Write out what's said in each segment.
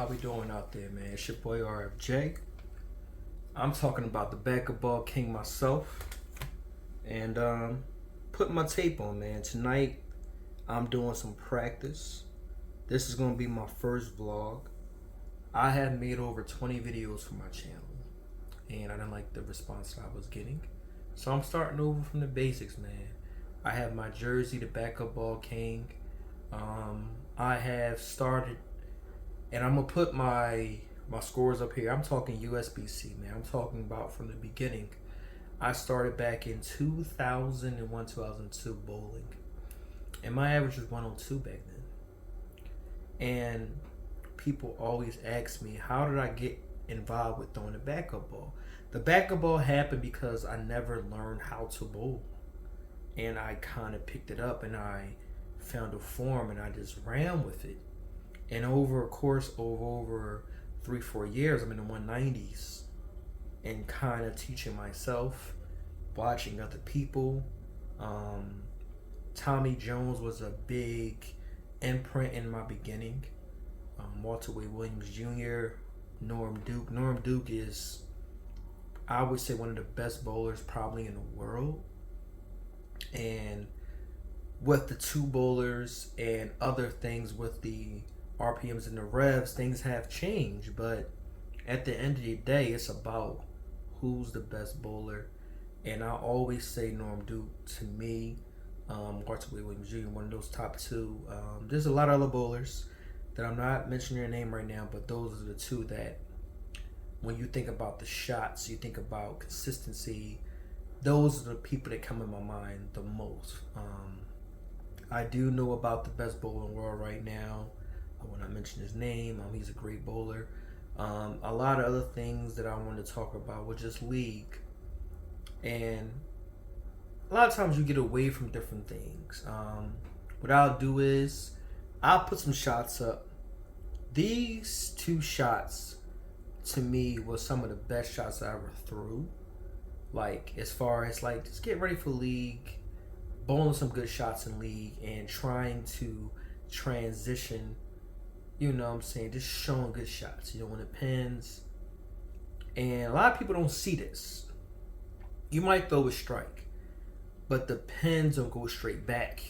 How we doing out there, man? It's your boy RFJ. I'm talking about the basketball king myself, and putting my tape on, man. Tonight, I'm doing some practice. This is gonna be my first vlog. I have made over 20 videos for my channel, and I didn't like the response that I was getting, so I'm starting over from the basics, man. I have my jersey, the basketball king. I have started, and I'm gonna put my scores up here. I'm talking USBC, man. I'm talking about from the beginning. I started back in 2001, 2002 bowling, and my average was 102 back then. And people always ask me, how did I get involved with throwing the backup ball? The backup ball happened because I never learned how to bowl, and I kind of picked it up, and I found a form, and I just ran with it. And over a course of over 3-4 years, I'm in the 190s, and kind of teaching myself, watching other people. Tommy Jones was a big imprint in my beginning. Walter Wade Williams Jr., Norm Duke. Norm Duke is, I would say, one of the best bowlers probably in the world. And with the two bowlers and other things with the RPMs and the revs, things have changed. But at the end of the day, it's about who's the best bowler. And I always say Norm Duke to me, Walter Wade Williams Jr., one of those top two. There's a lot of other bowlers that I'm not mentioning their name right now, but those are the two that, when you think about the shots, you think about consistency, those are the people that come in my mind the most. I do know about the best bowler in the world right now. I will not mention his name. He's a great bowler. A lot of other things that I want to talk about with just league. And a lot of times you get away from different things. What I'll do is I'll put some shots up. These two shots, to me, was some of the best shots I ever threw. Like, as far as, like, just get ready for league, bowling some good shots in league, and trying to transition, you know what I'm saying, just showing good shots, when it pins. And a lot of people don't see this. You might throw a strike, but the pins don't go straight back.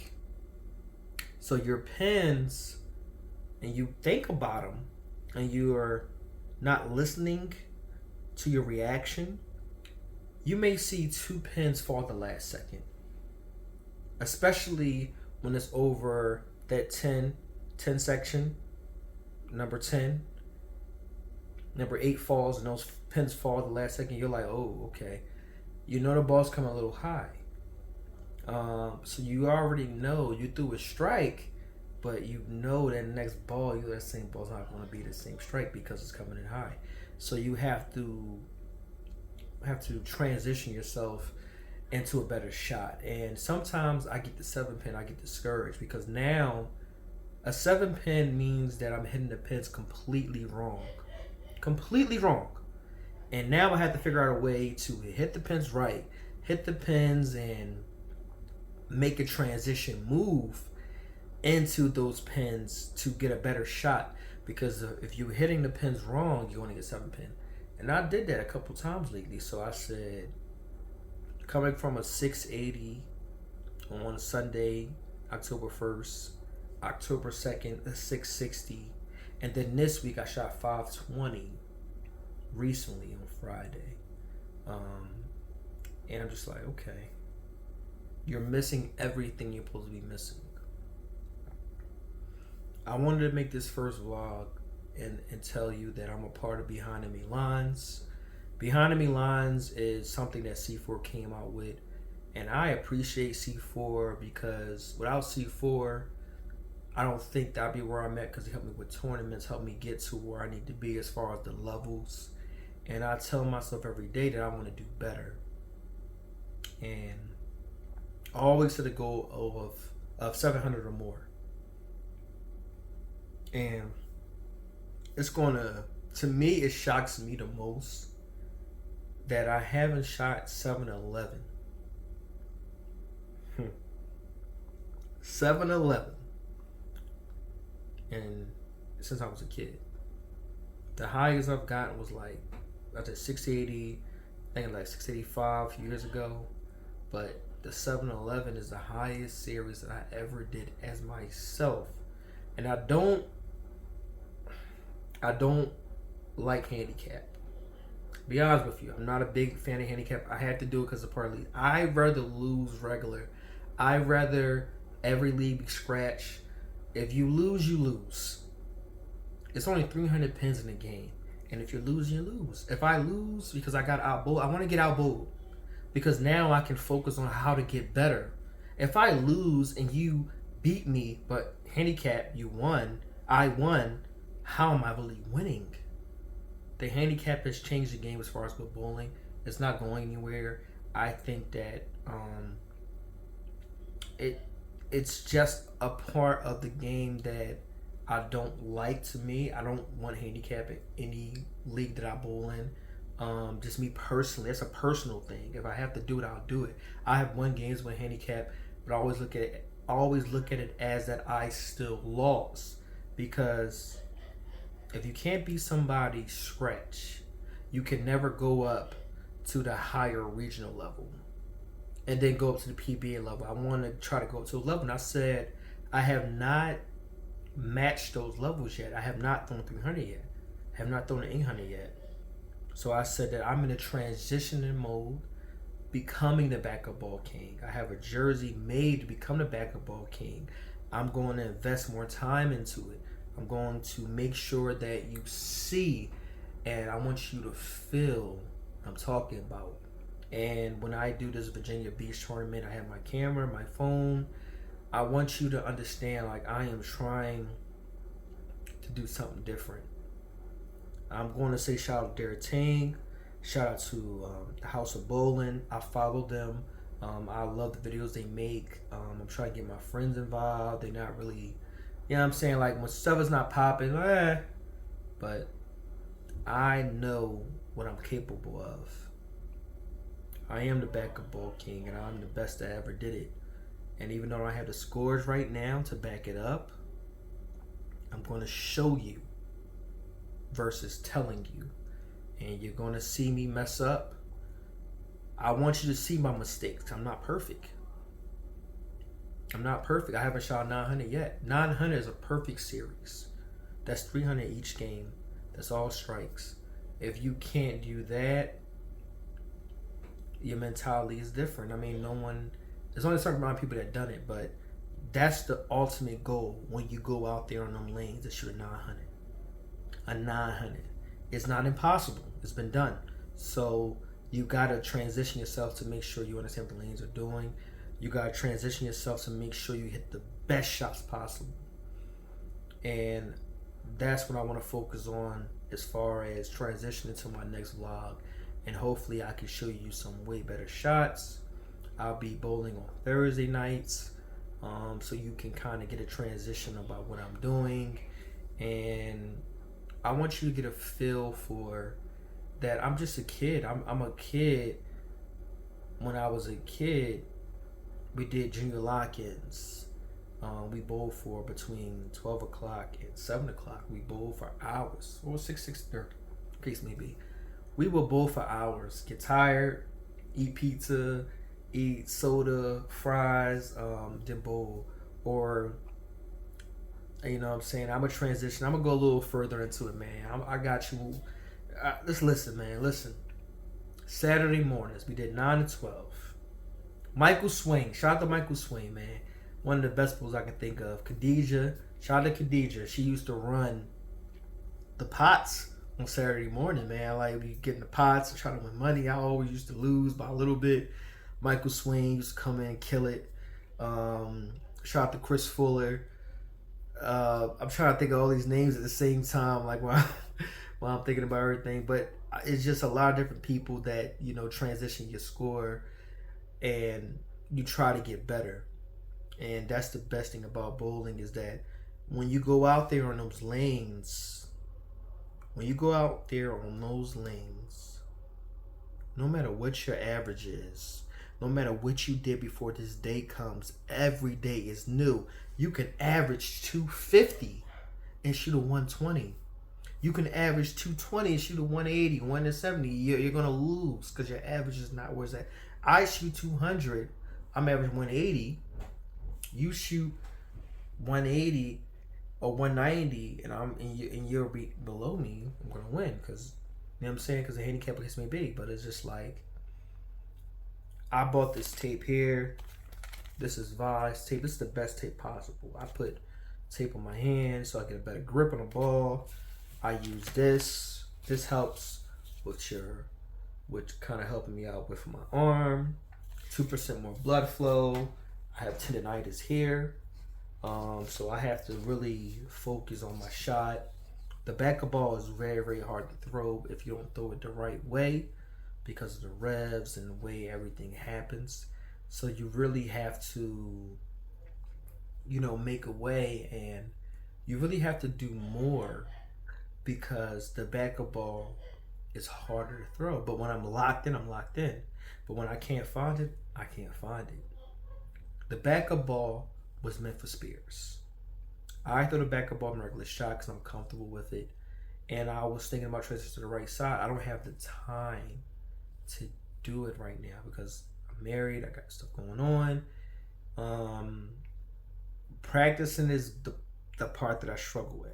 So your pins, and you think about them, and you are not listening to your reaction, you may see two pins fall the last second. Especially when it's over that 10 section, number 10. Number 8 falls, and those pins fall the last second. You're like, oh, okay. You know the ball's coming a little high. So you already know you threw a strike, but you know that next ball, that same ball's not going to be the same strike because it's coming in high. So you have to transition yourself into a better shot. And sometimes I get the 7 pin, I get discouraged, because now a 7 pin means that I'm hitting the pins completely wrong. Completely wrong. And now I have to figure out a way to hit the pins right, hit the pins, and make a transition move into those pins to get a better shot. Because if you're hitting the pins wrong, you're going to get 7 pin. And I did that a couple times lately. So I said, coming from a 680 on Sunday, October 1st, October 2nd, a 660. And then this week I shot 520 recently on Friday. And I'm just like, okay, you're missing everything you're supposed to be missing. I wanted to make this first vlog and tell you that I'm a part of Behind Enemy Lines. Behind Enemy Lines is something that C4 came out with, and I appreciate C4, because without C4, I don't think that'd be where I'm at, because he helped me with tournaments, helped me get to where I need to be as far as the levels. And I tell myself every day that I want to do better, and always to the goal of 700 or more. And it's to me, it shocks me the most that I haven't shot 711. 711. And since I was a kid. The highest I've gotten was like I did 680, I think like 685 years ago. But the 711 is the highest series that I ever did as myself. And I don't like handicap. Be honest with you, I'm not a big fan of handicap. I had to do it because of part of the league. I'd rather lose regular. I'd rather every league be scratch. If you lose, you lose. It's only 300 pins in the game. And if you lose, you lose. If I lose because I got outbowled, I want to get outbowled. Because now I can focus on how to get better. If I lose and you beat me, but handicap, you won, I won, how am I really winning? The handicap has changed the game as far as with bowling. It's not going anywhere. I think that it's just a part of the game that I don't like. To me, I don't want handicap in any league that I bowl in. Just me personally, it's a personal thing. If I have to do it, I'll do it. I have won games with handicap, but I always look at it as that I still lost, because if you can't beat somebody scratch, you can never go up to the higher regional level and then go up to the PBA level. I want to try to go up to a level, and I said I have not matched those levels yet. I have not thrown 300 yet. I have not thrown 800 yet. So I said that I'm in a transitioning mode, becoming the backup ball king. I have a jersey made to become the backup ball king. I'm going to invest more time into it. I'm going to make sure that you see, and I want you to feel what I'm talking about. And when I do this Virginia Beach tournament, I have my camera, my phone. I want you to understand, like, I am trying to do something different. I'm going to say shout out to Derek Tang, shout out to the House of Bowling. I follow them. I love the videos they make. I'm trying to get my friends involved. They're not really, you know what I'm saying, like when stuff is not popping, but I know what I'm capable of. I am the backup ball king, and I'm the best that ever did it. And even though I have the scores right now to back it up, I'm going to show you versus telling you. And you're going to see me mess up. I want you to see my mistakes. I'm not perfect. I'm not perfect. I haven't shot 900 yet. 900 is a perfect series. That's 300 each game. That's all strikes. If you can't do that, your mentality is different. I mean, there's only a certain amount of people that done it, but that's the ultimate goal when you go out there on them lanes to shoot a 900. A 900. It's not impossible. It's been done. So you got to transition yourself to make sure you understand what the lanes are doing. You got to transition yourself to make sure you hit the best shots possible. And that's what I want to focus on as far as transitioning to my next vlog. And hopefully I can show you some way better shots. I'll be bowling on Thursday nights, so you can kind of get a transition about what I'm doing. And I want you to get a feel for that. I'm just a kid. I'm a kid. When I was a kid, we did junior lock-ins. We bowled for between 12 o'clock and 7 o'clock. We bowled for hours, or 6:30, case may be. We would bowl for hours, get tired, eat pizza, eat soda, fries, then bowl. Or, you know what I'm saying, I'm going to transition. I'm going to go a little further into it, man. I got you. Let's listen, man. Listen. Saturday mornings, we did 9 to 12. Michael Swain. Shout out to Michael Swain, man. One of the best bowls I can think of. Khadijah. Shout out to Khadijah. She used to run the pots on Saturday morning, man. Like, we getting the pots and trying to win money. I always used to lose by a little bit. Michael Swain used to come in and kill it. Shout out to Chris Fuller. I'm trying to think of all these names at the same time, like while I'm thinking about everything. But it's just a lot of different people that, you know, transition your score and you try to get better. And that's the best thing about bowling, is that when you go out there on those lanes, no matter what your average is, no matter what you did before this day comes, every day is new. You can average 250 and shoot a 120. You can average 220 and shoot a 180, 170. You're going to lose because your average is not where it's at. I shoot 200. I'm averaging 180. You shoot 180 or 190, and you're below me. I'm going to win because, you know what I'm saying? Because the handicap against me big. But it's just like, I bought this tape here. This is Vice tape. This is the best tape possible. I put tape on my hand so I get a better grip on the ball. I use this. This helps with kind of helping me out with my arm. 2% more blood flow. I have tendonitis here. So I have to really focus on my shot. The back of ball is very, very hard to throw if you don't throw it the right way because of the revs and the way everything happens. So you really have to, make a way, and you really have to do more because the back of ball is harder to throw. But when I'm locked in, I'm locked in. But when I can't find it, I can't find it. The back of ball was meant for spears. I throw the back of ball in regular shot because I'm comfortable with it. And I was thinking about transitioning to the right side. I don't have the time to do it right now because I'm married. I got stuff going on. Practicing is the part that I struggle with.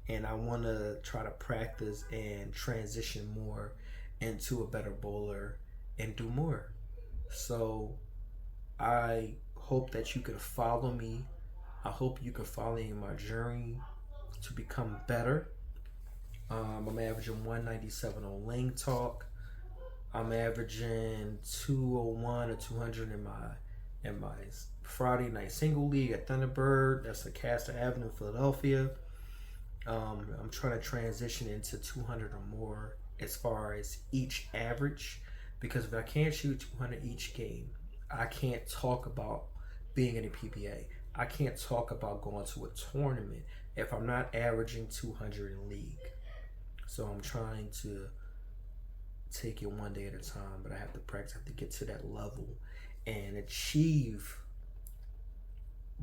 And I want to try to practice and transition more into a better bowler and do more. So I hope that you can follow me. I hope you can follow me in my journey to become better. I'm averaging 197 on Ling Talk. I'm averaging 201 or 200 in my Friday night single league at Thunderbird. That's at Castor Avenue, Philadelphia. I'm trying to transition into 200 or more as far as each average, because if I can't shoot 200 each game, I can't talk about being in a PBA. I can't talk about going to a tournament if I'm not averaging 200 in league. So I'm trying to take it one day at a time, but I have to practice. I have to get to that level and achieve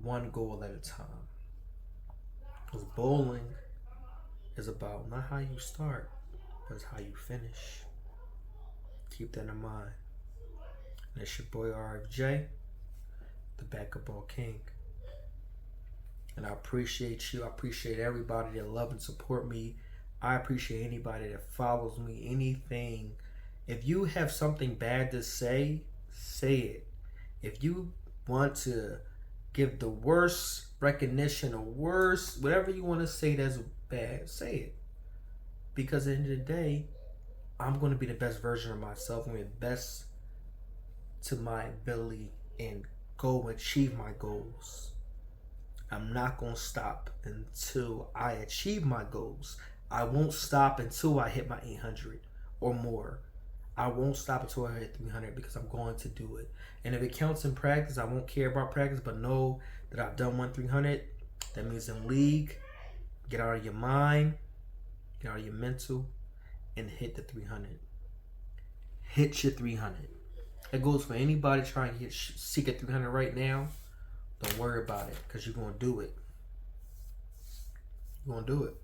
one goal at a time. Because bowling is about not how you start, but it's how you finish. Keep that in mind. And it's your boy RFJ, the Back of Ball King. And I appreciate you. I appreciate everybody that love and support me. I appreciate anybody that follows me. Anything. If you have something bad to say, say it. If you want to give the worst recognition or worst, whatever you want to say that's bad, say it. Because at the end of the day, I'm going to be the best version of myself. I'm going to be the best to my ability and go achieve my goals. I'm not going to stop until I achieve my goals. I won't stop until I hit my 800 or more. I won't stop until I hit 300 because I'm going to do it. And if it counts in practice, I won't care about practice, but know that I've done 300. That means in league, get out of your mind, get out of your mental, and hit the 300. Hit your 300. That goes for anybody trying to seek a 300 right now. Don't worry about it because you're going to do it. You're going to do it.